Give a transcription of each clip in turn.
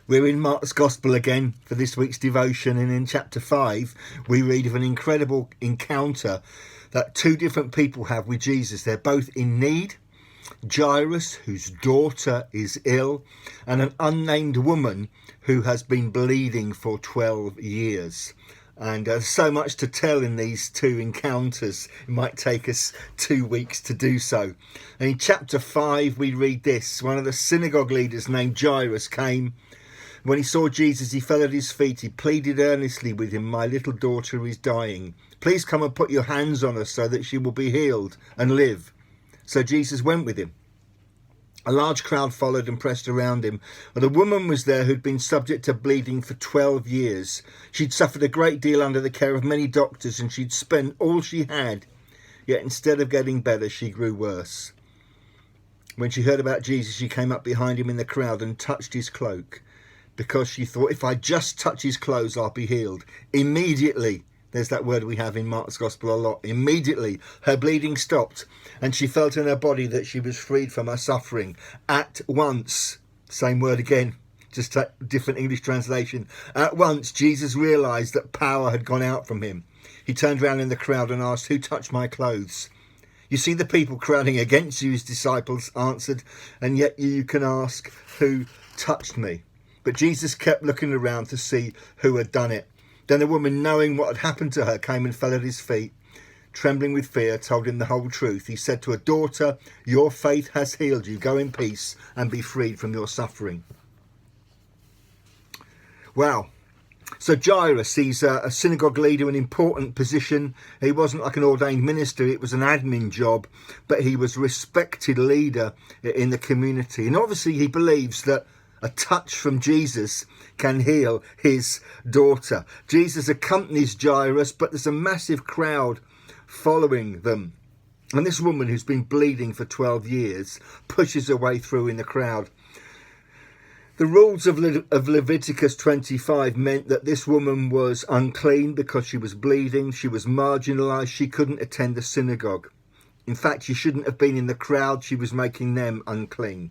We're in Mark's Gospel again for this week's devotion, and in chapter 5 we read of an incredible encounter that two different people have with Jesus. They're both in need. Jairus, whose daughter is ill, and an unnamed woman who has been bleeding for 12 years. And so much to tell in these two encounters. It might take us 2 weeks to do so. And in chapter 5 we read this. One of the synagogue leaders named Jairus came. When he saw Jesus, he fell at his feet. He pleaded earnestly with him, "My little daughter is dying. Please come and put your hands on her so that she will be healed and live." So Jesus went with him. A large crowd followed and pressed around him. And a woman was there who'd been subject to bleeding for 12 years. She'd suffered a great deal under the care of many doctors, and she'd spent all she had. Yet instead of getting better, she grew worse. When she heard about Jesus, she came up behind him in the crowd and touched his cloak, because she thought, if I just touch his clothes, I'll be healed. Immediately, there's that word we have in Mark's Gospel a lot. Immediately, her bleeding stopped, and she felt in her body that she was freed from her suffering. At once, same word again, just a different English translation. At once, Jesus realised that power had gone out from him. He turned around in the crowd and asked, "Who touched my clothes?" "You see the people crowding against you," his disciples answered, "and yet you can ask, 'Who touched me?'" But Jesus kept looking around to see who had done it. Then the woman, knowing what had happened to her, came and fell at his feet. Trembling with fear, told him the whole truth. He said to her, "Daughter, your faith has healed you. Go in peace and be freed from your suffering." Wow. So Jairus, he's a synagogue leader, an important position. He wasn't like an ordained minister, it was an admin job, but he was a respected leader in the community. And obviously he believes that a touch from Jesus can heal his daughter. Jesus accompanies Jairus, but there's a massive crowd following them. And this woman, who's been bleeding for 12 years, pushes her way through in the crowd. The rules of Leviticus 25 meant that this woman was unclean because she was bleeding. She was marginalised. She couldn't attend the synagogue. In fact, she shouldn't have been in the crowd. She was making them unclean.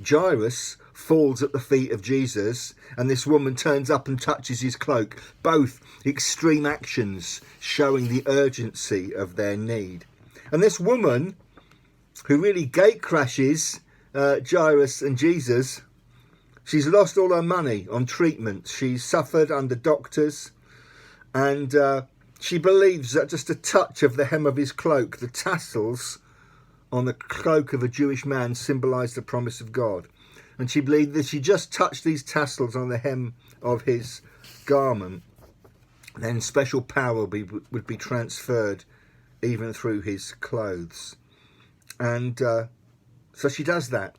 Jairus falls at the feet of Jesus, and this woman turns up and touches his cloak. Both extreme actions showing the urgency of their need. And this woman, who really gatecrashes Jairus and Jesus, she's lost all her money on treatment. She's suffered under doctors, and she believes that just a touch of the hem of his cloak, the tassels on the cloak of a Jewish man, symbolised the promise of God. And she believed that she just touched these tassels on the hem of his garment, then special power would be transferred even through his clothes. And so she does that.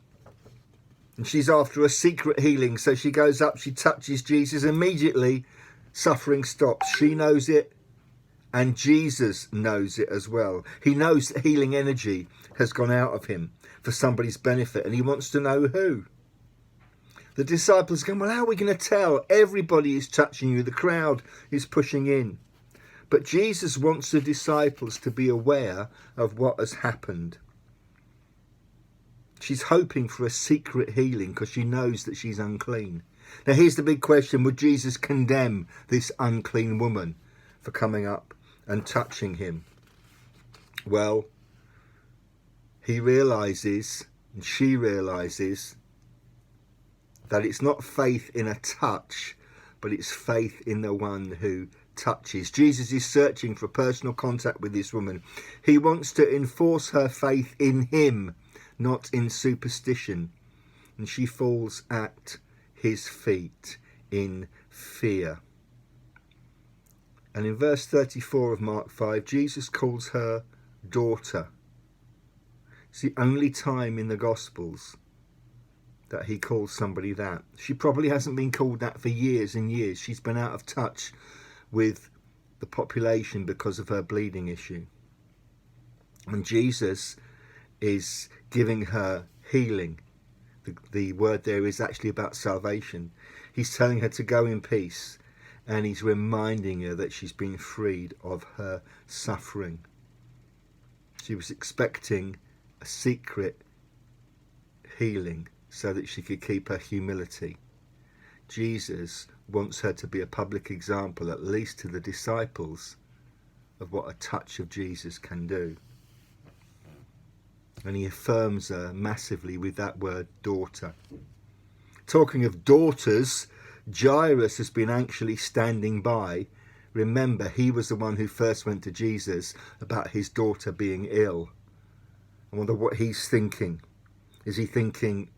And she's after a secret healing. So she goes up, she touches Jesus. Immediately, suffering stops. She knows it, and Jesus knows it as well. He knows that healing energy has gone out of him for somebody's benefit, and he wants to know who. The disciples go, "Well, how are we going to tell? Everybody is touching you. The crowd is pushing in." But Jesus wants the disciples to be aware of what has happened. She's hoping for a secret healing because she knows that she's unclean. Now, here's the big question. Would Jesus condemn this unclean woman for coming up and touching him? Well, he realises, and she realises, that it's not faith in a touch, but it's faith in the one who touches. Jesus is searching for personal contact with this woman. He wants to enforce her faith in him, not in superstition. And she falls at his feet in fear. And in verse 34 of Mark 5, Jesus calls her daughter. It's the only time in the Gospels that he calls somebody that. She probably hasn't been called that for years and years. She's been out of touch with the population because of her bleeding issue. And Jesus is giving her healing. The word there is actually about salvation. He's telling her to go in peace, and he's reminding her that she's been freed of her suffering. She was expecting a secret healing, so that she could keep her humility. Jesus wants her to be a public example, at least to the disciples, of what a touch of Jesus can do. And he affirms her massively with that word, daughter. Talking of daughters, Jairus has been anxiously standing by. Remember, he was the one who first went to Jesus about his daughter being ill. I wonder what he's thinking. Is he thinking,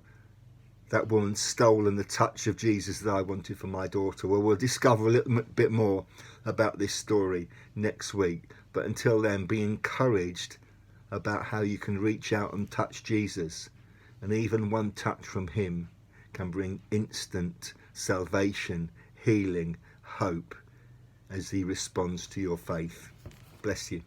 that woman's stolen the touch of Jesus that I wanted for my daughter? Well, we'll discover a little bit more about this story next week. But until then, be encouraged about how you can reach out and touch Jesus. And even one touch from him can bring instant salvation, healing, hope as he responds to your faith. Bless you.